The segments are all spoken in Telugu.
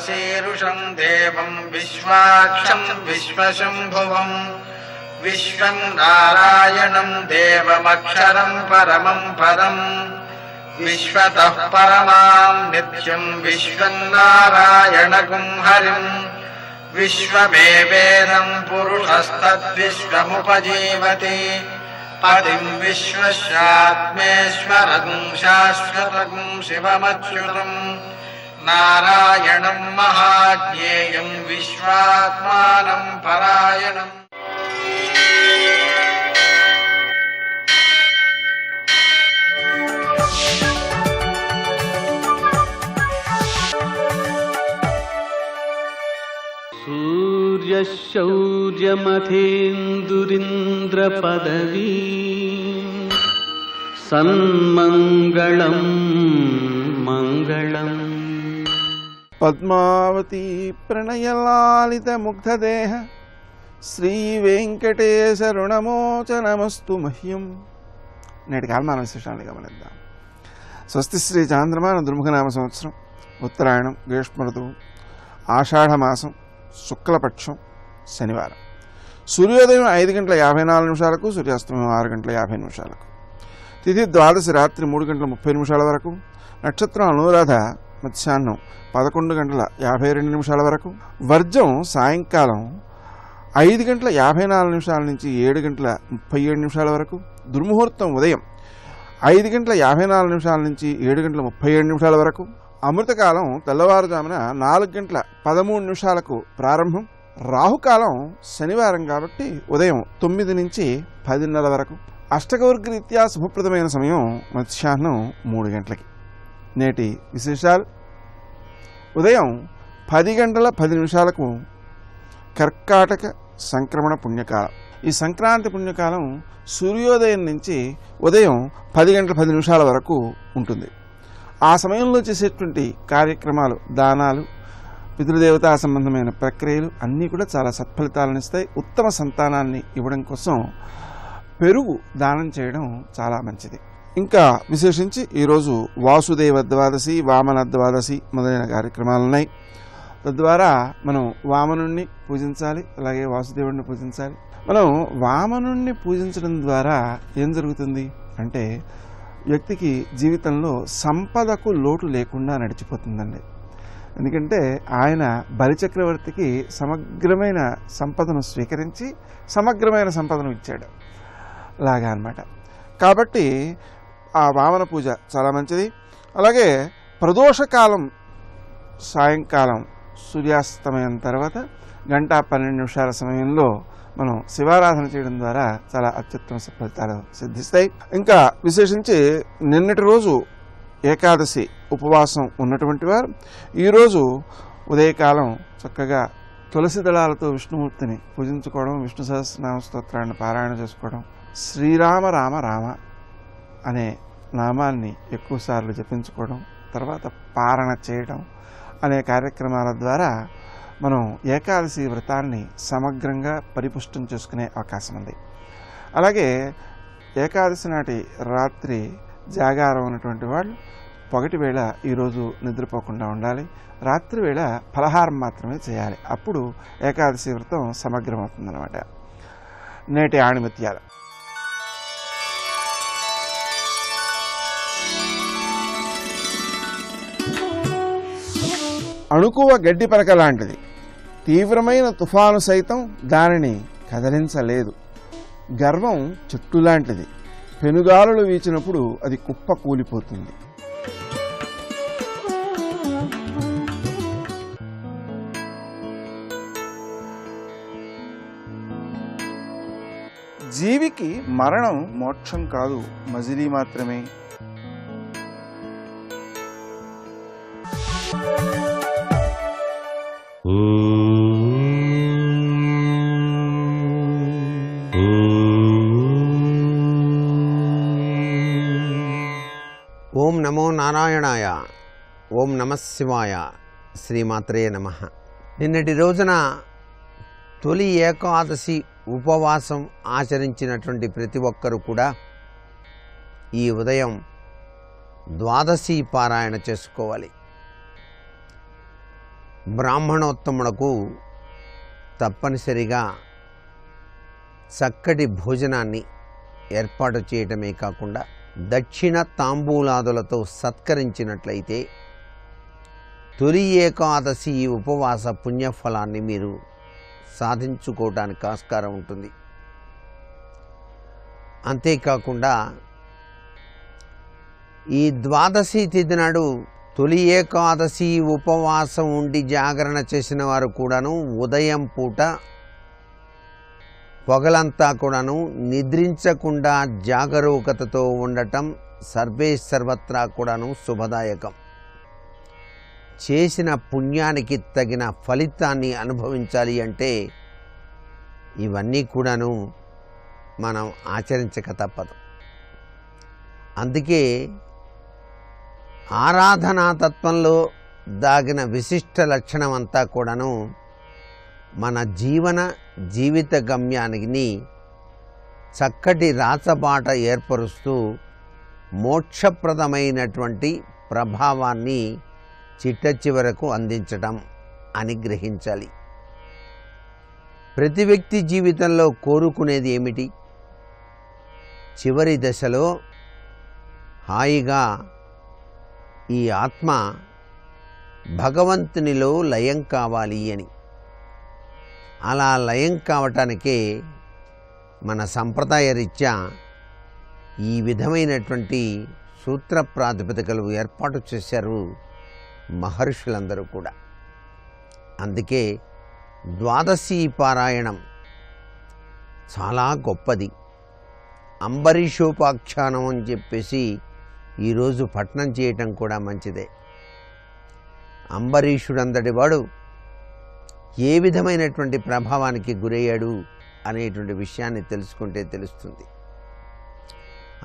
शीरुषं देवं विश्वाक्षं विश्वशम्भुवं विश्वं नारायणं देवमक्षरं परमं पदम् विश्वतः परमां नित्यं विश्वं नारायणगुं हरिं विश्वमेवेदं पुरुषस्तद्विश्वमुपजीवति पतिं विश्वस्यात्मेश्वरगुं शाश्वतगुं शिवमच्युतं नारायणं महाज्ञेयं विश्वात्मानं परायणम्। सूर्यशौर्यमथेन्दुरिन्द्रपदवी सन्मङ्गलं मङ्गलम्। పద్మావతి ప్రణయలాలిత ముగ్ధదేహ శ్రీ వెంకటేశ రుణమోచనమస్తు మహ్యం. నేటి కాలమాన విశేషాలను గమనిద్దాం. స్వస్తి శ్రీ చాంద్రమాన దుర్ముఖనామ సంవత్సరం, ఉత్తరాయణం, గ్రీష్మ ఋతువు, ఆషాఢమాసం, శుక్లపక్షం, శనివారం. సూర్యోదయం 5:54 సూర్యాస్తమయం 6:50. తిథి ద్వాదశి రాత్రి 3:30 వరకు. నక్షత్రం అనురాధ మధ్యాహ్నం 11:52 వరకు. వర్జం సాయంకాలం 5:54 నుంచి 7:37 వరకు. దుర్ముహూర్తం ఉదయం 5:54 నుంచి 7:37 వరకు. అమృతకాలం తెల్లవారుజామున 4:13 ప్రారంభం. రాహుకాలం శనివారం కాబట్టి ఉదయం 9 నుంచి 10:30 వరకు. అష్టకౌర్గరీత్యా శుభప్రదమైన సమయం మధ్యాహ్నం 3 గంటలకి. నేటి విశేషాలు: ఉదయం 10:10 కర్కాటక సంక్రమణ పుణ్యకాలం. ఈ సంక్రాంతి పుణ్యకాలం సూర్యోదయం నుంచి ఉదయం 10:10 వరకు ఉంటుంది. ఆ సమయంలో చేసేటువంటి కార్యక్రమాలు, దానాలు, పితృదేవతా సంబంధమైన ప్రక్రియలు అన్నీ కూడా చాలా సత్ఫలితాలను ఇస్తాయి. ఉత్తమ సంతానాన్ని ఇవ్వడం కోసం పెరుగు దానం చేయడం చాలా మంచిది. ఇంకా విశేషించి ఈరోజు వాసుదేవ ద్వాదశి, వామన ద్వాదశి మొదలైన కార్యక్రమాలు ఉన్నాయి. తద్వారా మనం వామనుణ్ణి పూజించాలి, అలాగే వాసుదేవుడిని పూజించాలి. మనం వామనుణ్ణి పూజించడం ద్వారా ఏం జరుగుతుంది అంటే వ్యక్తికి జీవితంలో సంపదకు లోటు లేకుండా నడిచిపోతుందండి. ఎందుకంటే ఆయన బలిచక్రవర్తికి సమగ్రమైన సంపదను స్వీకరించి సమగ్రమైన సంపదను ఇచ్చాడు లాగా అన్నమాట. కాబట్టి ఆ వామన పూజ చాలా మంచిది. అలాగే ప్రదోషకాలం సాయంకాలం సూర్యాస్తమయం తర్వాత 1:12 సమయంలో మనం శివారాధన చేయడం ద్వారా చాలా అత్యుత్తమ ఫలితాలు సిద్ధిస్తాయి. ఇంకా విశేషించి నిన్నటి రోజు ఏకాదశి ఉపవాసం ఉన్నటువంటి వారు ఈరోజు ఉదయకాలం చక్కగా తులసి దళాలతో విష్ణుమూర్తిని పూజించుకోవడం, విష్ణు సహస్రనామ స్తోత్రాన్ని పారాయణ చేసుకోవడం, శ్రీరామ రామ రామ అనే నామాన్ని ఎక్కువసార్లు జపించుకోవడం, తర్వాత పారణ చేయడం అనే కార్యక్రమాల ద్వారా మనం ఏకాదశి వ్రతాన్ని సమగ్రంగా పరిపుష్టం చేసుకునే అవకాశం ఉంది. అలాగే ఏకాదశి నాటి రాత్రి జాగారం ఉన్నటువంటి వాళ్ళు పగటి వేళ ఈరోజు నిద్రపోకుండా ఉండాలి. రాత్రి వేళ ఫలహారం మాత్రమే చేయాలి. అప్పుడు ఏకాదశి వ్రతం సమగ్రమవుతుందన్నమాట. నేటి ఆణిముత్యాలు: అణుకువ గడ్డి పరక లాంటిది, తీవ్రమైన తుఫాను సైతం దానిని కదిలించలేదు. గర్వం చెట్టు లాంటిది, పెనుగాలులు వీచినప్పుడు అది కుప్ప కూలిపోతుంది. జీవికి మరణం మోక్షం కాదు, మజిలీ మాత్రమే. ఓం నమో నారాయణాయ. ఓం నమః శివాయ. శ్రీమాత్రే నమః. నిన్నటి రోజున తొలి ఏకాదశి ఉపవాసం ఆచరించినటువంటి ప్రతి ఒక్కరూ కూడా ఈ ఉదయం ద్వాదశి పారాయణ చేసుకోవాలి. బ్రాహ్మణోత్తమునకు తప్పనిసరిగా చక్కటి భోజనాన్ని ఏర్పాటు చేయటమే కాకుండా దక్షిణ తాంబూలాదులతో సత్కరించినట్లయితే తొలి ఏకాదశి ఉపవాస పుణ్యఫలాన్ని మీరు సాధించుకోవడానికి ఆస్కారం ఉంటుంది. అంతేకాకుండా ఈ ద్వాదశి తిథి నాడు తొలి ఏకాదశి ఉపవాసం ఉండి జాగరణ చేసిన వారు కూడాను ఉదయం పూట పొగలంతా కూడాను నిద్రించకుండా జాగరూకతతో ఉండటం సర్వత్రా కూడాను శుభదాయకం. చేసిన పుణ్యానికి తగిన ఫలితాన్ని అనుభవించాలి అంటే ఇవన్నీ కూడాను మనం ఆచరించక తప్పదు. అందుకే ఆరాధనా తత్వంలో దాగిన విశిష్ట లక్షణం అంతా కూడాను మన జీవిత గమ్యానికి చక్కటి రాచబాట ఏర్పరుస్తూ మోక్షప్రదమైనటువంటి ప్రభావాన్ని చిట్టచివరకు అందించటం అని గ్రహించాలి. ప్రతి వ్యక్తి జీవితంలో కోరుకునేది ఏమిటి? చివరి దశలో హాయిగా ఈ ఆత్మ భగవంతునిలో లయం కావాలి అని. అలా లయం కావటానికే మన సంప్రదాయ రీత్యా ఈ విధమైనటువంటి సూత్ర ప్రాతిపదికలు ఏర్పాటు చేశారు మహర్షులందరూ కూడా. అందుకే ద్వాదశి పారాయణం చాలా గొప్పది. అంబరీషోపాఖ్యానం అని చెప్పేసి ఈరోజు పఠనం చేయటం కూడా మంచిదే. అంబరీషుడంతటి వాడు ఏ విధమైనటువంటి ప్రభావానికి గురయ్యాడు అనేటువంటి విషయాన్ని తెలుసుకుంటే తెలుస్తుంది.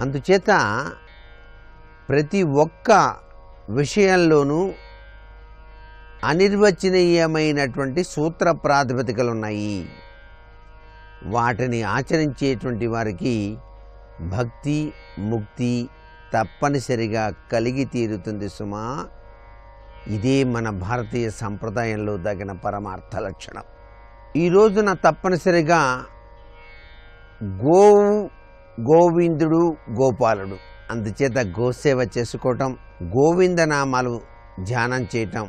అందుచేత ప్రతి ఒక్క విషయంలోనూ అనిర్వచనీయమైనటువంటి సూత్ర ప్రాతిపదికలు ఉన్నాయి. వాటిని ఆచరించేటువంటి వారికి భక్తి ముక్తి తప్పనిసరిగా కలిగి తీరుతుంది సుమా. ఇదే మన భారతీయ సంప్రదాయంలో తగిన పరమార్థ లక్షణం. ఈ రోజున తప్పనిసరిగా గోవిందుడు గోపాలుడు, అందుచేత గోసేవ చేసుకోవటం, గోవిందనామాలు ధ్యానం చేయటం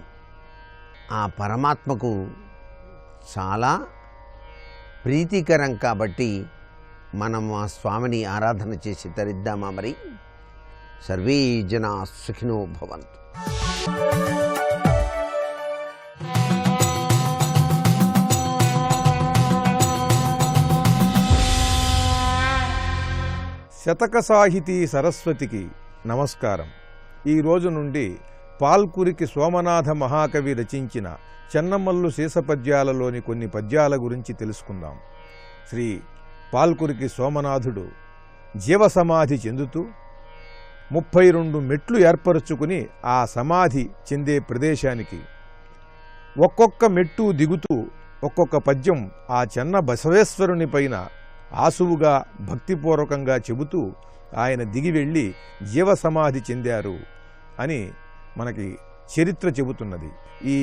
ఆ పరమాత్మకు చాలా ప్రీతికరం. కాబట్టి మనం ఆ స్వామిని ఆరాధన చేసి తరిద్దామా మరి? సర్వే జనా సుఖినో భవంతు. శతక సాహితీ సరస్వతికి నమస్కారం. ఈ రోజు నుండి పాల్కురికి సోమనాథ మహాకవి రచించిన చెన్నమల్లు శీసపద్యాలలోని కొన్ని పద్యాల గురించి తెలుసుకుందాం. శ్రీ పాల్కురికి సోమనాథుడు జీవసమాధి చెందుతూ 32 మెట్లు ఏర్పరచుకుని ఆ సమాధి చెందే ప్రదేశానికి ఒక్కొక్క మెట్టు దిగుతూ ఒక్కొక్క పద్యం ఆ చెన్న బసవేశ్వరుని పైన ఆసువుగా భక్తిపూర్వకంగా చెబుతూ ఆయన దిగి వెళ్ళి జీవసమాధి చెందారు అని మనకి చరిత్ర చెబుతున్నది. ఈ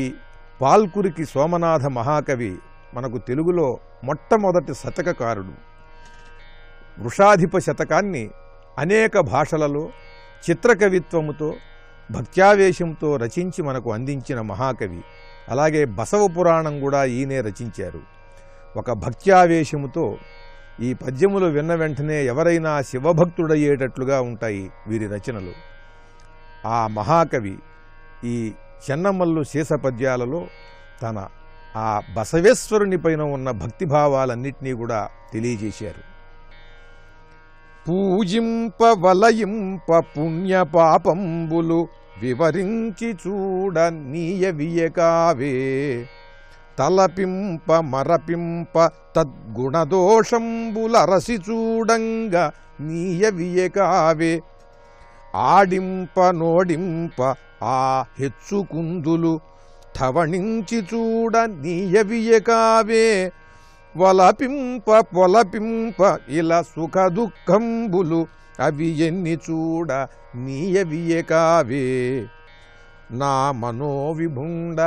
పాల్కురికి సోమనాథ మహాకవి మనకు తెలుగులో మొట్టమొదటి శతకకారుడు. వృషాధిప శతకాన్ని అనేక భాషలలో చిత్రకవిత్వముతో భక్త్యావేశంతో రచించి మనకు అందించిన మహాకవి. అలాగే బసవ పురాణం కూడా ఈయనే రచించారు. ఒక భక్త్యావేశముతో ఈ పద్యములు విన్న వెంటనే ఎవరైనా శివభక్తుడయ్యేటట్లుగా ఉంటాయి వీరి రచనలు. ఆ మహాకవి ఈ చెన్నమల్లు శీసపద్యాలలో తన ఆ బసవేశ్వరుని పైన ఉన్న భక్తిభావాలన్నింటినీ కూడా తెలియజేశారు. పూజింప వలయింప పుణ్య పాపంబులు వివరించి చూడ నీయవియకావే, తలపింప మరపింప తద్గుణదోషంబులరసి చూడంగా నీయవియకావే, ఆడింప నోడింప ఆ హెచ్చుకుందులు ధవణించి చూడ నీయవియకావే, వలపింప పొలపింప ఇలా సుఖ దుఃఖంబులు అవి ఎన్ని చూడ నీయవియకావే, నా మనోవిభుండ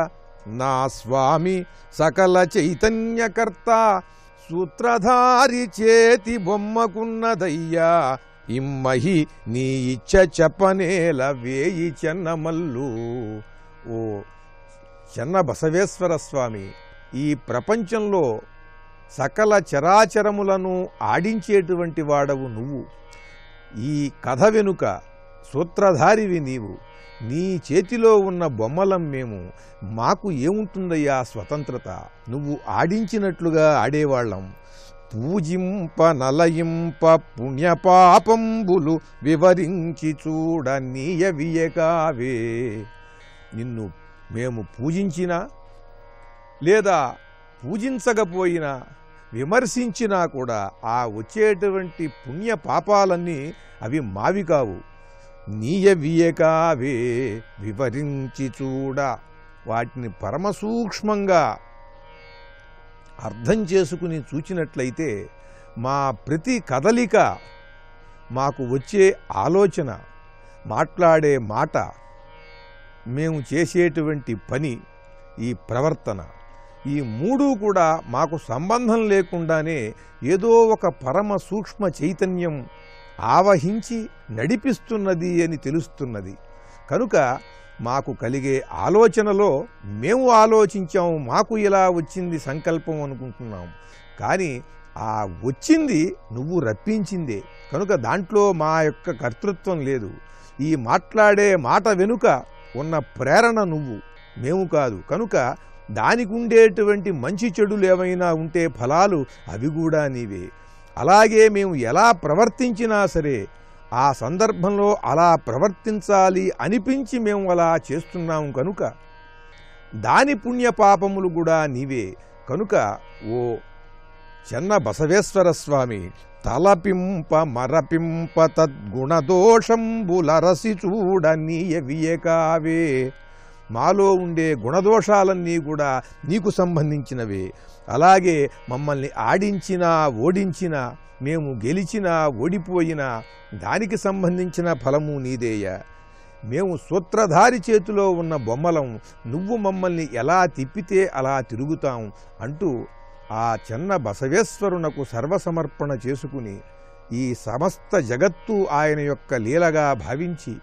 నా స్వామి సకల చైతన్యకర్త సూత్రధారి చేతి బొమ్మకున్నదయ్యా ఇమ్మహి నీ ఇచ్చ చెప్పనేల వేయి చెన్నమల్లు. ఓ చెన్న బసవేశ్వర స్వామి, ఈ ప్రపంచంలో సకల చరాచరములను ఆడించేటువంటి వాడవు నువ్వు. ఈ కథ వెనుక సూత్రధారివి నీవు. నీ చేతిలో ఉన్న బొమ్మలం మేము. మాకు ఏముంటుందయ్యా స్వతంత్రత? నువ్వు ఆడించినట్లుగా ఆడేవాళ్ళం. పూజింప నలయింప పుణ్యపాపంబులు వివరించి చూడ నీయవియకావే. నిన్ను మేము పూజించినా లేదా పూజించకపోయినా విమర్శించినా కూడా ఆ వచ్చేటువంటి పుణ్య పాపాలన్నీ అవి మావి కావు. నీయవియకావే వివరించి చూడ. వాటిని పరమసూక్ష్మంగా అర్థం చేసుకుని చూచినట్లయితే మా ప్రతి కదలిక, మాకు వచ్చే ఆలోచన, మాట్లాడే మాట, మేము చేసేటువంటి పని, ఈ ప్రవర్తన, ఈ మూడు కూడా మాకు సంబంధం లేకుండానే ఏదో ఒక పరమ సూక్ష్మ చైతన్యం ఆవహించి నడిపిస్తున్నది అని తెలుస్తున్నది. కనుక మాకు కలిగే ఆలోచనలో మేము ఆలోచించాము, మాకు ఇలా వచ్చింది సంకల్పం అనుకుంటున్నాం. కానీ ఆ వచ్చింది నువ్వు రప్పించిందే. కనుక దాంట్లో మా యొక్క కర్తృత్వం లేదు. ఈ మాట్లాడే మాట వెనుక ఉన్న ప్రేరణ నువ్వు, మేము కాదు. కనుక దానికి ఉండేటువంటి మంచి చెడులు ఏమైనా ఉంటే ఫలాలు అవి కూడా నీవే. అలాగే మేము ఎలా ప్రవర్తించినా సరే ఆ సందర్భంలో అలా ప్రవర్తించాలి అనిపించి మేము అలా చేస్తున్నాం. కనుక దాని పుణ్యపాపములు కూడా నీవే. కనుక ఓ చెన్న బసవేశ్వర స్వామి, తలపింప మరపింప తద్గుణదోషంబులరసి చూడ నీయవియకావే. మాలో ఉండే గుణదోషాలన్నీ కూడా నీకు సంబంధించినవే. అలాగే మమ్మల్ని ఆడించినా ఓడించినా, మేము గెలిచినా ఓడిపోయినా దానికి సంబంధించిన ఫలము నీదేయ. మేము సూత్రధారి చేతిలో ఉన్న బొమ్మలం. నువ్వు మమ్మల్ని ఎలా తిప్పితే అలా తిరుగుతాం అంటూ ఆ చెన్న బసవేశ్వరునకు సర్వసమర్పణ చేసుకుని ఈ సమస్త జగత్తు ఆయన యొక్క లీలగా భావించి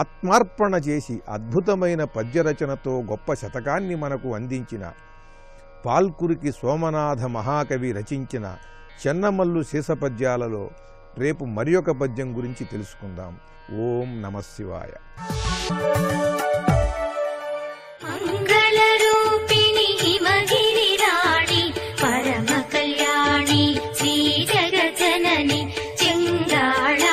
ఆత్మార్పణ చేసి అద్భుతమైన పద్యరచనతో గొప్ప శతకాన్ని మనకు అందించిన పాల్కురికి సోమనాథ మహాకవి రచించిన చెన్నమల్లు శీసపద్యాలలో రేపు మరి ఒక పద్యం గురించి తెలుసుకుందాం. ఓం నమః శివాయ. మంగళరూపిణి హిమగిరిరాణి పరమ కళ్యాణి శ్రీ జగజ్జనని చెంగాళ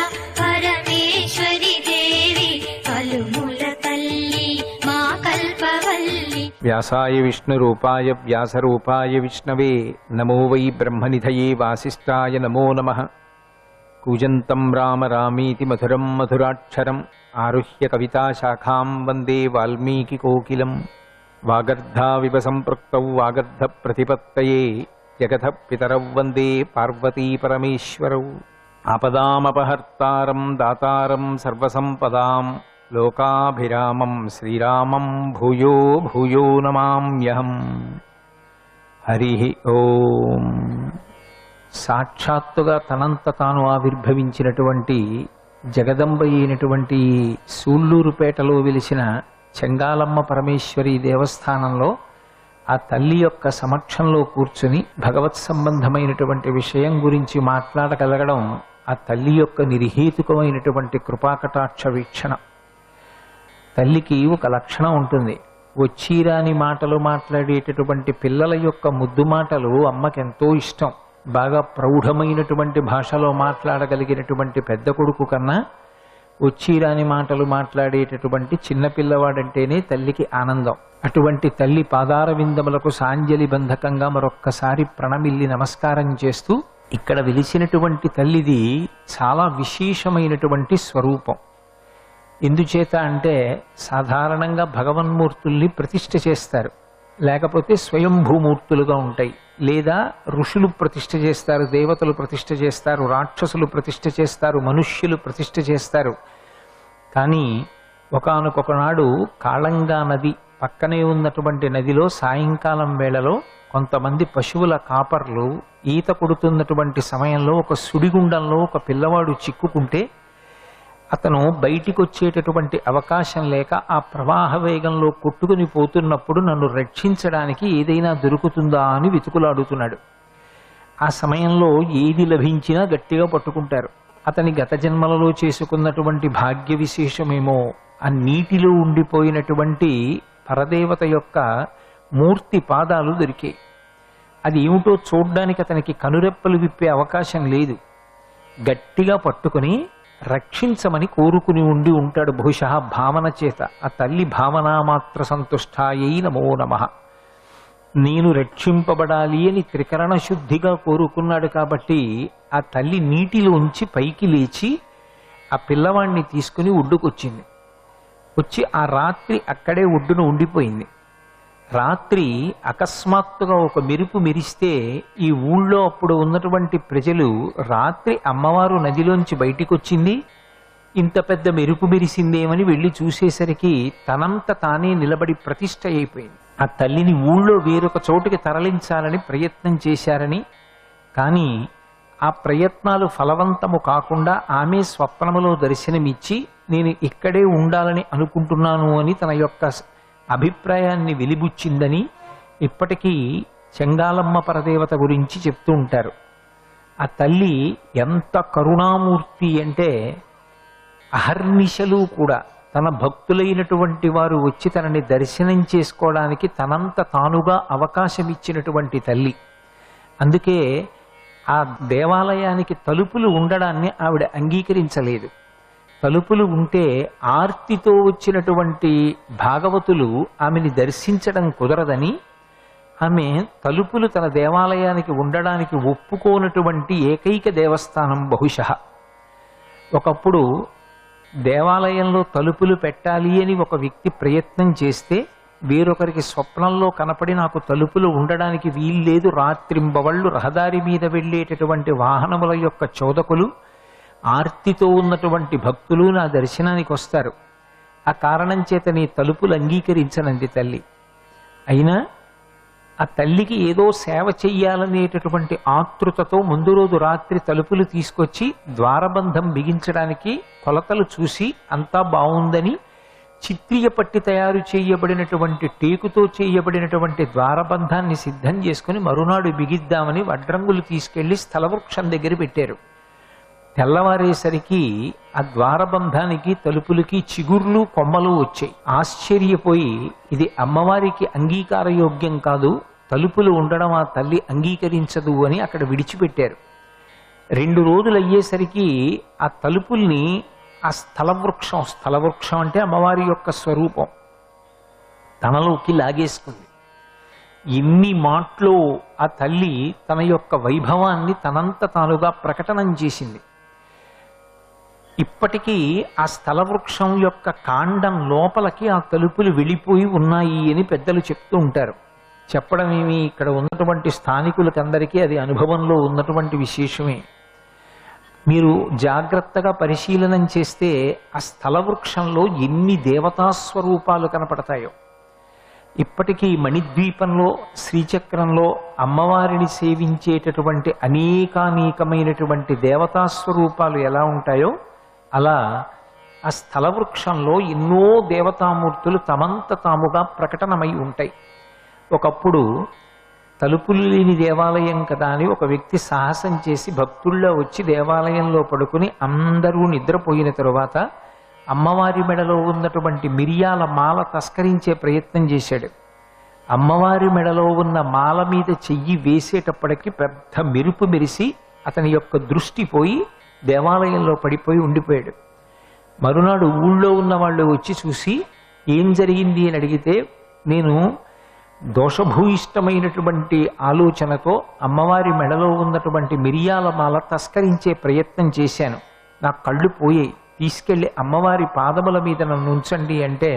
పరమేశ్వరి దేవి కలుముల తల్లి మా కల్పవల్లి. వ్యాసాయ విష్ణురూపాయ వ్యాసరూపాయ విష్ణవే నమో వై బ్రహ్మనిధయే వాసిష్ఠాయ నమో నమః. కూజంతం రామ రామీతి మధురం మధురాక్షరం ఆరుహ్య కవితాశాఖాం వందే వాల్మీకికోకిలం. వాగర్ధావివ సంపృక్తౌ వాగర్ధ ప్రతిపత్తయే జగతః పితరౌ వందే పార్వతీ పరమేశ్వరౌ. ఆపదామపహర్తారం దాతారం సర్వసంపదాం లోకాభిరామం శ్రీరామం భూయో భూయో నమామ్యహం. హరి ఓం. సాక్షాత్తుగా తనంత తాను ఆవిర్భవించినటువంటి జగదంబ అయినటువంటి సూళ్ళూరుపేటలో వెలిసిన చెంగాలమ్మ పరమేశ్వరి దేవస్థానంలో ఆ తల్లి యొక్క సమక్షంలో కూర్చుని భగవత్ సంబంధమైనటువంటి విషయం గురించి మాట్లాడగలగడం ఆ తల్లి యొక్క నిర్హేతుకమైనటువంటి కృపాకటాక్ష వీక్షణ. తల్లికి ఒక లక్షణం ఉంటుంది. వచ్చిరాని మాటలు మాట్లాడేటటువంటి పిల్లల యొక్క ముద్దు మాటలు అమ్మకెంతో ఇష్టం. బాగా ప్రౌఢమైనటువంటి భాషలో మాట్లాడగలిగినటువంటి పెద్ద కొడుకు కన్నా వచ్చిరాని మాటలు మాట్లాడేటటువంటి చిన్నపిల్లవాడంటేనే తల్లికి ఆనందం. అటువంటి తల్లి పాదార విందములకు సాంజలి బంధకంగా మరొక్కసారి ప్రణమిల్లి నమస్కారం చేస్తూ, ఇక్కడ వెలిసినటువంటి తల్లిది చాలా విశేషమైనటువంటి స్వరూపం. ఎందుచేత అంటే సాధారణంగా భగవన్మూర్తుల్ని ప్రతిష్ఠ చేస్తారు, లేకపోతే స్వయంభూమూర్తులుగా ఉంటాయి, లేదా ఋషులు ప్రతిష్ఠ చేస్తారు, దేవతలు ప్రతిష్ఠ చేస్తారు, రాక్షసులు ప్రతిష్ఠ చేస్తారు, మనుష్యులు ప్రతిష్ఠ చేస్తారు. కానీ ఒకానొక నాడు కాళంగా నది పక్కనే ఉన్నటువంటి నదిలో సాయంకాలం వేళలో కొంతమంది పశువుల కాపర్లు ఈత కొడుతున్నటువంటి సమయంలో ఒక సుడిగుండంలో ఒక పిల్లవాడు చిక్కుకుంటే అతను బయటికి వచ్చేటటువంటి అవకాశం లేక ఆ ప్రవాహ వేగంలో కొట్టుకుని పోతున్నప్పుడు నన్ను రక్షించడానికి ఏదైనా దొరుకుతుందా అని వెతుకులాడుతున్నాడు. ఆ సమయంలో ఏది లభించినా గట్టిగా పట్టుకుంటారు. అతని గత జన్మలలో చేసుకున్నటువంటి భాగ్య విశేషమేమో ఆ నీటిలో ఉండిపోయినటువంటి పరదేవత యొక్క మూర్తి పాదాలు దొరికాయి. అది ఏమిటో చూడ్డానికి అతనికి కనురెప్పలు విప్పే అవకాశం లేదు. గట్టిగా పట్టుకుని రక్షించమని కోరుకుని ఉండి ఉంటాడు బహుశా భావన చేత. ఆ తల్లి భావనామాత్ర సంతుష్టాయై నమో నమః, నేను రక్షింపబడాలి అని త్రికరణ శుద్ధిగా కోరుకున్నాడు. కాబట్టి ఆ తల్లి నీటిలోంచి పైకి లేచి ఆ పిల్లవాడిని తీసుకుని ఒడ్డుకొచ్చింది. వచ్చి ఆ రాత్రి అక్కడే ఒడ్డున ఉండిపోయింది. రాత్రి అకస్మాత్తుగా ఒక మెరుపు మెరిస్తే ఈ ఊళ్ళో అప్పుడు ఉన్నటువంటి ప్రజలు రాత్రి అమ్మవారు నదిలోంచి బయటికి వచ్చింది, ఇంత పెద్ద మెరుపు మెరిసిందేమని వెళ్ళి చూసేసరికి తనంత తానే నిలబడి ప్రతిష్ఠ అయిపోయింది. ఆ తల్లిని ఊళ్ళో వేరొక చోటుకి తరలించాలని ప్రయత్నం చేశారని, కానీ ఆ ప్రయత్నాలు ఫలవంతము కాకుండా ఆమె స్వప్నములో దర్శనమిచ్చి నేను ఇక్కడే ఉండాలని అనుకుంటున్నాను అని తన యొక్క అభిప్రాయాన్ని వెలిబుచ్చిందని ఇప్పటికీ చెంగాలమ్మ పరదేవత గురించి చెప్తూ ఉంటారు. ఆ తల్లి ఎంత కరుణామూర్తి అంటే అహర్నిశలు కూడా తన భక్తులైనటువంటి వారు వచ్చి తనని దర్శనం చేసుకోవడానికి తనంత తానుగా అవకాశం ఇచ్చినటువంటి తల్లి. అందుకే ఆ దేవాలయానికి తలుపులు ఉండడాన్ని ఆవిడ అంగీకరించలేదు. తలుపులు ఉంటే ఆర్తితో వచ్చినటువంటి భాగవతులు ఆమెని దర్శించడం కుదరదని ఆమె తలుపులు తన దేవాలయానికి ఉండడానికి ఒప్పుకోనటువంటి ఏకైక దేవస్థానం బహుశః. ఒకప్పుడు దేవాలయంలో తలుపులు పెట్టాలి అని ఒక వ్యక్తి ప్రయత్నం చేస్తే వేరొకరికి స్వప్నంలో కనపడి నాకు తలుపులు ఉండడానికి వీల్లేదు, రాత్రింబవళ్ళు రహదారి మీద వెళ్ళేటటువంటి వాహనముల యొక్క చోదకులు ఆర్తితో ఉన్నటువంటి భక్తులు నా దర్శనానికి వస్తారు, ఆ కారణం చేత నీ తలుపులు అంగీకరించనంది తల్లి. అయినా ఆ తల్లికి ఏదో సేవ చెయ్యాలనేటటువంటి ఆతృతతో ముందు రోజు రాత్రి తలుపులు తీసుకొచ్చి ద్వారబంధం బిగించడానికి కొలతలు చూసి అంతా బాగుందని చిత్రియ పట్టి తయారు చేయబడినటువంటి టేకుతో చేయబడినటువంటి ద్వారబంధాన్ని సిద్ధం చేసుకుని మరునాడు బిగిద్దామని వడ్రంగులు తీసుకెళ్లి స్థలవృక్షం దగ్గర పెట్టారు. తెల్లవారేసరికి ఆ ద్వారబంధానికి తలుపులకి చిగుర్లు కొమ్మలు వచ్చాయి. ఆశ్చర్యపోయి ఇది అమ్మవారికి అంగీకార యోగ్యం కాదు, తలుపులు ఉండడం ఆ తల్లి అంగీకరించదు అని అక్కడ విడిచిపెట్టారు. 2 రోజులు అయ్యేసరికి ఆ తలుపుల్ని ఆ స్థలవృక్షం అంటే అమ్మవారి యొక్క స్వరూపం తనలోకి లాగేసుకుంది. ఎన్ని మాటలో ఆ తల్లి తన యొక్క వైభవాన్ని తనంత తానుగా ప్రకటనం చేసింది. ఇప్పటికీ ఆ స్థలవృక్షం యొక్క కాండం లోపలికి ఆ తలుపులు వెళ్ళిపోయి ఉన్నాయి అని పెద్దలు చెప్తూ ఉంటారు. చెప్పడమేమి, ఇక్కడ ఉన్నటువంటి స్థానికులకందరికీ అది అనుభవంలో ఉన్నటువంటి విశేషమే. మీరు జాగ్రత్తగా పరిశీలనం చేస్తే ఆ స్థలవృక్షంలో ఎన్ని దేవతాస్వరూపాలు కనపడతాయో. ఇప్పటికీ మణిద్వీపంలో శ్రీచక్రంలో అమ్మవారిని సేవించేటటువంటి అనేకానేకమైనటువంటి దేవతాస్వరూపాలు ఎలా ఉంటాయో అలా ఆ స్థలవృక్షంలో ఎన్నో దేవతామూర్తులు తమంత తాముగా ప్రకటనమై ఉంటాయి. ఒకప్పుడు తలుపులు లేని దేవాలయం కదా అని ఒక వ్యక్తి సాహసం చేసి భక్తుల్లో వచ్చి దేవాలయంలో పడుకుని అందరూ నిద్రపోయిన తరువాత అమ్మవారి మెడలో ఉన్నటువంటి మిరియాల మాల తస్కరించే ప్రయత్నం చేశాడు. అమ్మవారి మెడలో ఉన్న మాల మీద చెయ్యి వేసేటప్పటికి పెద్ద మెరుపు మెరిసి అతని యొక్క దృష్టి పోయి దేవాలయంలో పడిపోయి ఉండిపోయాడు. మరునాడు ఊళ్ళో ఉన్న వాళ్ళు వచ్చి చూసి ఏం జరిగింది అని అడిగితే, నేను దోషభూయిష్టమైనటువంటి ఆలోచనతో అమ్మవారి మెడలో ఉన్నటువంటి మిరియాల మాల తస్కరించే ప్రయత్నం చేశాను, నా కళ్ళు పోయాయి, తీసుకెళ్లి అమ్మవారి పాదముల మీద నన్ను ఉంచండి అంటే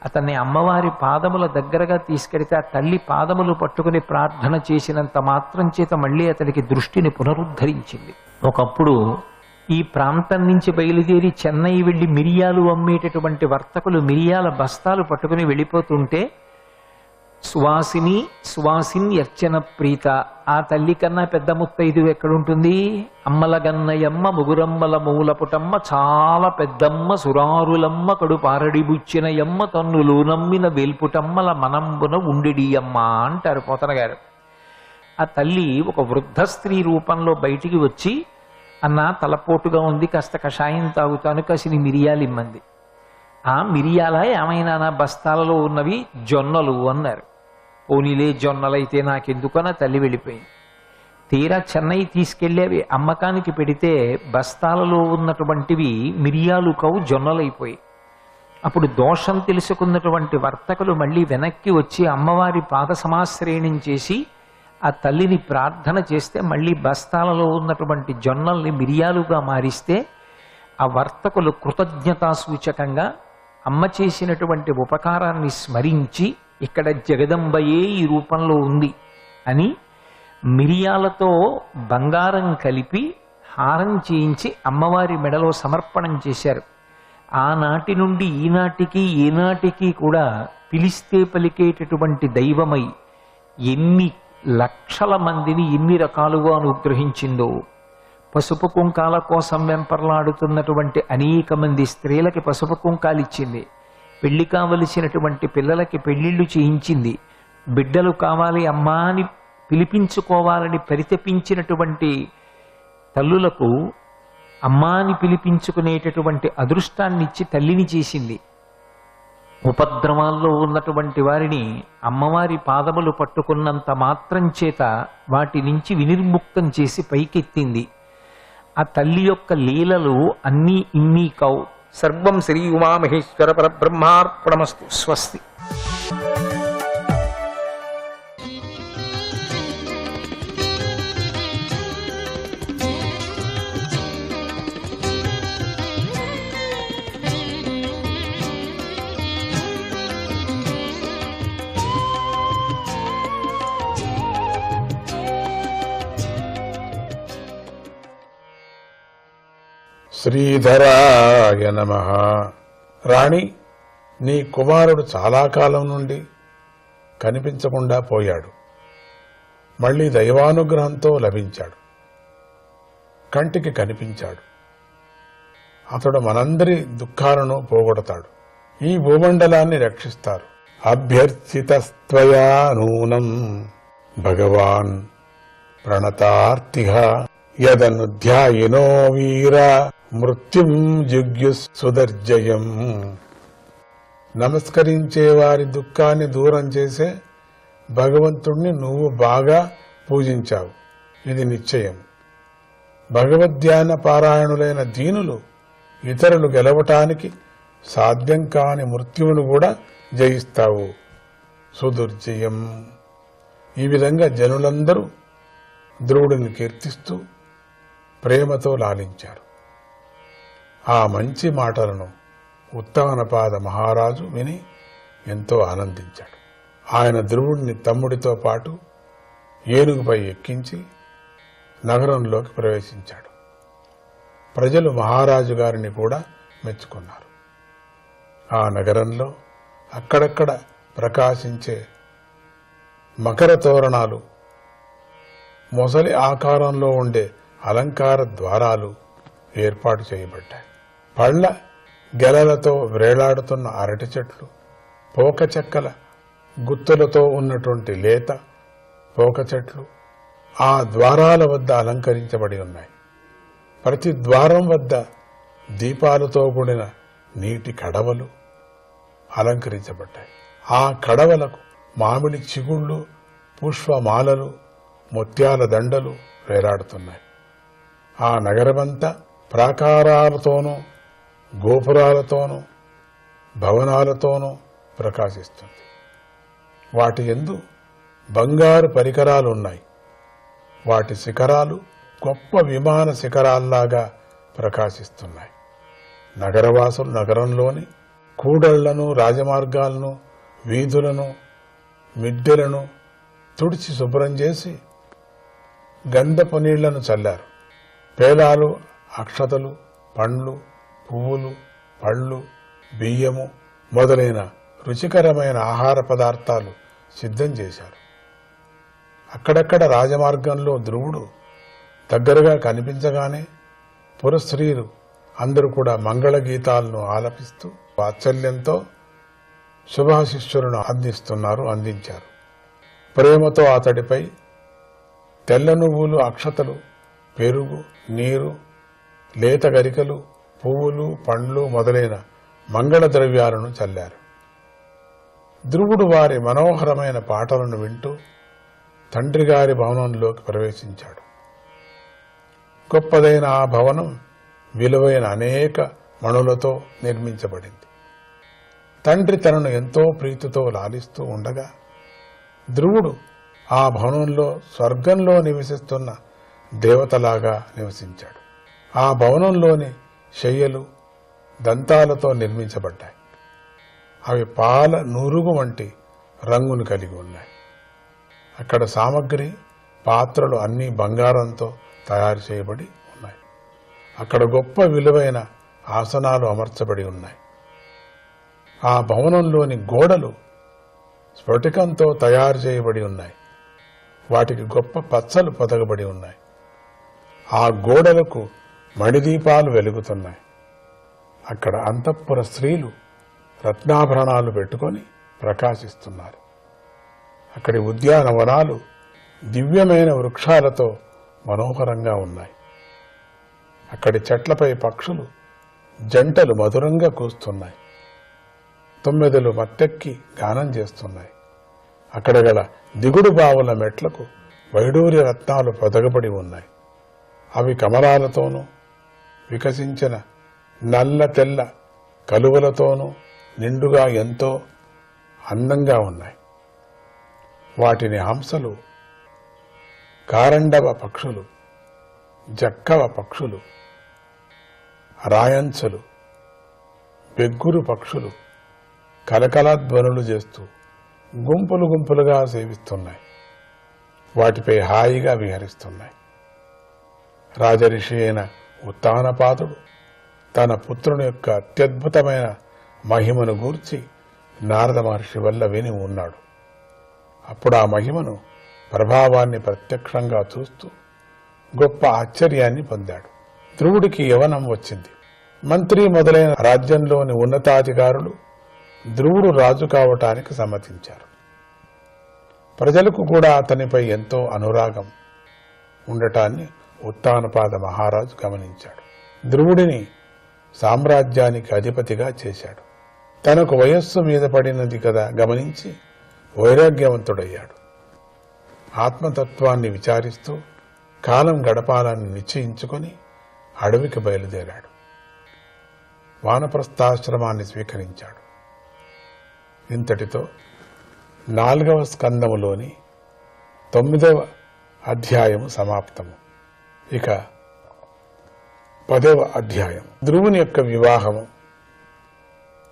అతన్ని అమ్మవారి పాదముల దగ్గరగా తీసుకెడితే ఆ తల్లి పాదములు పట్టుకుని ప్రార్థన చేసినంత మాత్రం చేత మళ్ళీ అతనికి దృష్టిని పునరుద్ధరించింది. ఒకప్పుడు ఈ ప్రాంతం నుంచి బయలుదేరి చెన్నై వెళ్లి మిరియాలు అమ్మేటటువంటి వర్తకులు మిరియాల బస్తాలు పట్టుకుని వెళ్ళిపోతుంటే సువాసిని అర్చన ప్రీత, ఆ తల్లి కన్నా పెద్ద ముత్తైదు ఎక్కడుంటుంది? అమ్మల గన్నయమ్మ ముగురమ్మల మూలపుటమ్మ చాలా పెద్దమ్మ సురారులమ్మ కడు పారడిబుచ్చినయమ్మ తన్నులు నమ్మిన వేల్పుటమ్మల మనంబున ఉండిడియమ్మ అంటారు పోతన గారు. ఆ తల్లి ఒక వృద్ధ స్త్రీ రూపంలో బయటికి వచ్చి, అన్న తలపోటుగా ఉంది, కాస్త కషాయం తాగుతాను, కసిని మిరియాలు ఇమ్మంది. ఆ మిరియాల ఏమైనా నా బస్తాలలో ఉన్నవి జొన్నలు అన్నారు. పోనీలే జొన్నలైతే నాకెందుకన తల్లి వెళ్ళిపోయింది. తీరా చెన్నై తీసుకెళ్ళేవి అమ్మకానికి పెడితే బస్తాలలో ఉన్నటువంటివి మిరియాలు కావు జొన్నలైపోయి. అప్పుడు దోషం తెలుసుకున్నటువంటి వర్తకులు మళ్ళీ వెనక్కి వచ్చి అమ్మవారి పాద సమాశ్రయణం చేసి ఆ తల్లిని ప్రార్థన చేస్తే మళ్ళీ బస్తాలలో ఉన్నటువంటి జొన్నల్ని మిరియాలుగా మారిస్తే ఆ వర్తకులు కృతజ్ఞతా సూచకంగా అమ్మ చేసినటువంటి ఉపకారాన్ని స్మరించి ఇక్కడ జగదంబయే ఈ రూపంలో ఉంది అని మిరియాలతో బంగారం కలిపి హారం చేయించి అమ్మవారి మెడలో సమర్పణం చేశారు. ఆనాటి నుండి ఈనాటికి ఏనాటికి కూడా పిలిస్తే పలికేటటువంటి దైవమై ఎన్ని లక్షల మందిని ఎన్ని రకాలుగా అనుగ్రహించిందో. పసుపు కుంకాల కోసం వెంపర్లాడుతున్నటువంటి అనేక మంది స్త్రీలకి పసుపు కుంకాలు ఇచ్చింది. పెళ్లి కావలసినటువంటి పిల్లలకి పెళ్లిళ్లు చేయించింది. బిడ్డలు కావాలి అమ్మా అని పిలిపించుకోవాలని పరితపించినటువంటి తల్లులకు అమ్మాని పిలిపించుకునేటటువంటి అదృష్టాన్ని ఇచ్చి తల్లిని చేసింది. ఉపద్రవాల్లో ఉన్నటువంటి వారిని అమ్మవారి పాదములు పట్టుకున్నంత మాత్రం చేత వాటి నుంచి వినిర్ముక్తం చేసి పైకెత్తింది. ఆ తల్లి యొక్క లీలలు అన్నీ ఇన్నీ కౌ. సర్వం శ్రీ ఉమామహేశ్వర పరబ్రహ్మార్పణమస్తు. స్వస్తి. శ్రీధరాయ నమః. రాణి, నీ కుమారుడు చాలా కాలం నుండి కనిపించకుండా పోయాడు. మళ్లీ దైవానుగ్రహంతో లభించాడు. కంటికి కనిపించాడు. అతడు మనందరి దుఃఖాలను పోగొడతాడు. ఈ భూమండలాన్ని రక్షిస్తారు. అభ్యర్థితస్త్వయా నూనం భగవాన్ ప్రణతార్తిః యదనుధ్యాయినో వీర మృత్యుం జిగ్యు సుదర్జయం. నమస్కరించే వారి దుఃఖాన్ని దూరం చేసే భగవంతుణ్ణి నువ్వు బాగా పూజించావు. ఇది నిశ్చయం. భగవద్ధ్యాన పారాయణులైన దీనులు ఇతరులు గెలవటానికి సాధ్యం కాని మృత్యువును కూడా జయిస్తావు. సుదుర్జయం. ఈ విధంగా జనులందరూ ధ్రువుడిని కీర్తిస్తూ ప్రేమతో లాలించారు. ఆ మంచి మాటలను ఉత్తమనపాద మహారాజు విని ఎంతో ఆనందించాడు. ఆయన ధ్రువుడిని తమ్ముడితో పాటు ఏనుగుపై ఎక్కించి నగరంలోకి ప్రవేశించాడు. ప్రజలు మహారాజు గారిని కూడా మెచ్చుకున్నారు. ఆ నగరంలో అక్కడక్కడ ప్రకాశించే మకర తోరణాలు, మొసలి ఆకారంలో ఉండే అలంకార ద్వారాలు ఏర్పాటు చేయబడ్డాయి. పళ్ల గెలలతో వ్రేలాడుతున్న అరటి చెట్లు, పోక చెక్కల గుత్తులతో ఉన్నటువంటి లేత పోక చెట్లు ఆ ద్వారాల వద్ద అలంకరించబడి ఉన్నాయి. ప్రతి ద్వారం వద్ద దీపాలతో కూడిన నీటి కడవలు అలంకరించబడ్డాయి. ఆ కడవలకు మామిడి చిగుళ్ళు, పుష్పమాలలు, ముత్యాల దండలు వేలాడుతున్నాయి. ఆ నగరమంతా ప్రాకారాలతోనూ గోపురాలతోనూ భవనాలతోనూ ప్రకాశిస్తుంది. వాటి యందు బంగారు పరికరాలు ఉన్నాయి. వాటి శిఖరాలు గొప్ప విమాన శిఖరాల్లాగా ప్రకాశిస్తున్నాయి. నగరవాసులు నగరంలోని కూడళ్లను, రాజమార్గాలను, వీధులను, మిద్దెలను తుడిచి శుభ్రం చేసి గంధపు నీళ్లను చల్లారు. పేలాలు అక్షతలు, పండ్లు, పువ్వులు, పళ్ళు, బియ్యము మొదలైన రుచికరమైన ఆహార పదార్థాలు సిద్ధం చేశారు. అక్కడక్కడ రాజమార్గంలో ధ్రువుడు దగ్గరగా కనిపించగానే పురస్త్రీలు అందరూ కూడా మంగళగీతాలను ఆలపిస్తూ వాత్సల్యంతో శుభాశిష్యులను అందించారు. ప్రేమతో అతడిపై తెల్ల నువ్వులు, అక్షతలు, పెరుగు, నీరు, లేత గరికలు, పువ్వులు, పండ్లు మొదలైన మంగళ ద్రవ్యాలను చల్లారు. ధ్రువుడు వారి మనోహరమైన పాటలను వింటూ తండ్రి గారి భవనంలోకి ప్రవేశించాడు. గొప్పదైన ఆ భవనం విలువైన అనేక మణులతో నిర్మించబడింది. తండ్రి తనను ఎంతో ప్రీతితో లాలిస్తూ ఉండగా ధ్రువుడు ఆ భవనంలో స్వర్గంలో నివసిస్తున్న దేవతలాగా నివసించాడు. ఆ భవనంలోని శయ్యలు దంతాలతో నిర్మించబడ్డాయి. అవి పాల నురుగు వంటి రంగును కలిగి ఉన్నాయి. అక్కడ సామగ్రి, పాత్రలు అన్నీ బంగారంతో తయారు చేయబడి ఉన్నాయి. అక్కడ గొప్ప విలువైన ఆసనాలు అమర్చబడి ఉన్నాయి. ఆ భవనంలోని గోడలు స్ఫటికంతో తయారు చేయబడి ఉన్నాయి. వాటికి గొప్ప పచ్చలు పొదగబడి ఉన్నాయి. ఆ గోడలకు మణిదీపాలు వెలుగుతున్నాయి. అక్కడ అంతఃపుర స్త్రీలు రత్నాభరణాలు పెట్టుకొని ప్రకాశిస్తున్నారు. అక్కడి ఉద్యానవనాలు దివ్యమైన వృక్షాలతో మనోహరంగా ఉన్నాయి. అక్కడి చెట్లపై పక్షులు జంటలు మధురంగా కూస్తున్నాయి. తుమ్మెదలు మత్తెక్కి గానం చేస్తున్నాయి. అక్కడ గల దిగుడు బావుల మెట్లకు వైడూర్య రత్నాలు పొదగబడి ఉన్నాయి. అవి కమలాలతోనూ వికసించిన నల్ల తెల్ల కలువలతోనూ నిండుగా ఎంతో అందంగా ఉన్నాయి. వాటిని హంసలు, కారండవ పక్షులు, జక్కవ పక్షులు, రాయంచులు, బెగ్గురు పక్షులు కలకలధ్వనులు చేస్తూ గుంపులు గుంపులుగా సేవిస్తున్నాయి. వాటిపై హాయిగా విహరిస్తున్నాయి. రాజరిషి అయిన ఉత్తానపాదుడు తన పుత్రుని యొక్క అత్యద్భుతమైన మహిమను గూర్చి నారద మహర్షి వల్ల విని ఉన్నాడు. అప్పుడు ఆ మహిమను, ప్రభావాన్ని ప్రత్యక్షంగా చూస్తూ గొప్ప ఆశ్చర్యాన్ని పొందాడు. ధ్రువుడికి యవనం వచ్చింది. మంత్రి మొదలైన రాజ్యంలోని ఉన్నతాధికారులు ధ్రువుడు రాజు కావటానికి సమ్మతించారు. ప్రజలకు కూడా అతనిపై ఎంతో అనురాగం ఉండటాన్ని ఉత్తానపాద మహారాజు గమనించాడు. ధ్రువుడిని సామ్రాజ్యానికి అధిపతిగా చేశాడు. తనకు వయస్సు మీద పడినది కదా గమనించి వైరాగ్యవంతుడయ్యాడు. ఆత్మతత్వాన్ని విచారిస్తూ కాలం గడపాలని నిశ్చయించుకొని అడవికి బయలుదేరాడు. వానప్రస్థాశ్రమాన్ని స్వీకరించాడు. ఇంతటితో 4వ స్కందములోని 9వ అధ్యాయము సమాప్తము. ఇక 10వ అధ్యాయం ధ్రువుని యొక్క వివాహము,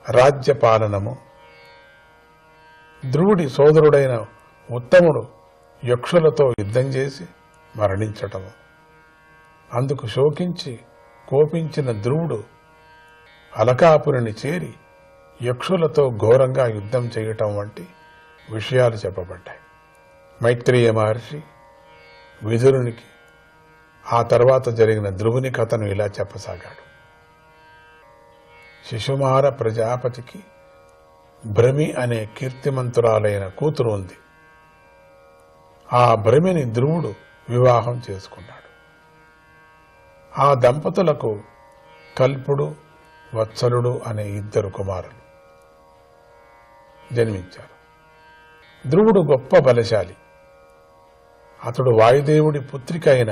రాజ్యపాలనము, ధ్రువుడి సోదరుడైన ఉత్తముడు యక్షులతో యుద్ధం చేసి మరణించటము, అందుకు శోకించి కోపించిన ధ్రువుడు అలకాపురిని చేరి యక్షులతో ఘోరంగా యుద్ధం చేయటం వంటి విషయాలు చెప్పబడ్డాయి. మైత్రేయ మహర్షి విదురునికి ఆ తర్వాత జరిగిన ధ్రువుని కథను ఇలా చెప్పసాగాడు. శిశుమార ప్రజాపతికి భ్రమి అనే కీర్తిమంతురాలైన కూతురు ఉంది. ఆ భ్రమిని ధ్రువుడు వివాహం చేసుకున్నాడు. ఆ దంపతులకు కల్పుడు, వత్సలుడు అనే 2 కుమారులు జన్మించారు. ధ్రువుడు గొప్ప బలశాలి. అతడు వాయుదేవుడి పుత్రిక అయిన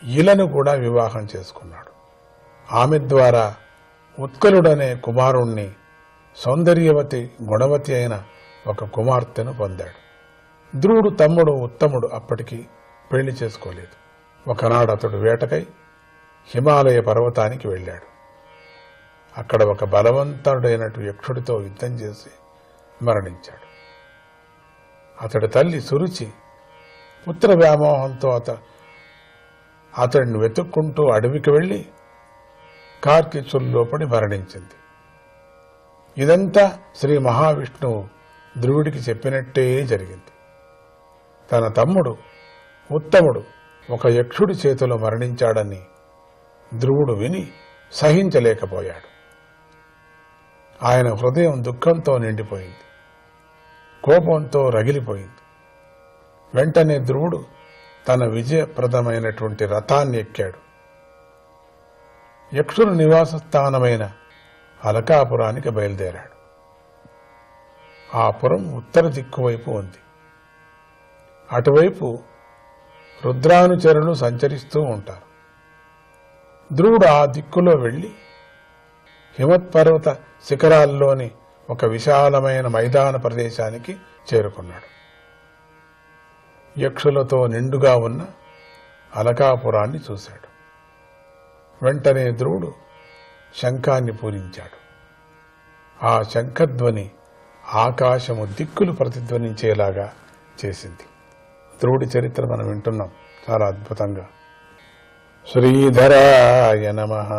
ఇలను కూడా వివాహం చేసుకున్నాడు. ఆమె ద్వారా ఉత్కలుడనే కుమారుణ్ణి, సౌందర్యవతి గుణవతి అయిన ఒక కుమార్తెను పొందాడు. ధ్రువుడు తమ్ముడు ఉత్తముడు అప్పటికి పెళ్లి చేసుకోలేదు. ఒకనాడు అతడు వేటకై హిమాలయ పర్వతానికి వెళ్ళాడు. అక్కడ ఒక బలవంతుడైనటు యక్షుడితో యుద్ధం చేసి మరణించాడు. అతడి తల్లి సురుచి పుత్ర వ్యామోహంతో అతడిని వెతుక్కుంటూ అడవికి వెళ్లి కార్కిచ్చుల్లో పడి మరణించింది. ఇదంతా శ్రీ మహావిష్ణువు ధ్రువుడికి చెప్పినట్టే జరిగింది. తన తమ్ముడు ఉత్తముడు ఒక యక్షుడి చేతిలో మరణించాడని ధ్రువుడు విని సహించలేకపోయాడు. ఆయన హృదయం దుఃఖంతో నిండిపోయింది, కోపంతో రగిలిపోయింది. వెంటనే ధ్రువుడు తన విజయప్రదమైనటువంటి రథాన్ని ఎక్కాడు. యక్షుల నివాస స్థానమైన అలకాపురానికి బయలుదేరాడు. ఆ పురం ఉత్తర దిక్కు వైపు ఉంది. అటువైపు రుద్రానుచరులు సంచరిస్తూ ఉంటారు. ధ్రువుడు ఆ దిక్కులో వెళ్లి హిమత్పర్వత శిఖరాల్లోని ఒక విశాలమైన మైదాన ప్రదేశానికి చేరుకున్నాడు. యక్షులతో నిండుగా ఉన్న అలకాపురాన్ని చూశాడు. వెంటనే ధ్రువుడు శంఖాన్ని పూరించాడు. ఆ శంఖధ్వని ఆకాశము దిక్కులు ప్రతిధ్వనించేలాగా చేసింది. ధ్రువుడి చరిత్ర మనం వింటున్నాం చాలా అద్భుతంగా. శ్రీధరాయ నమః.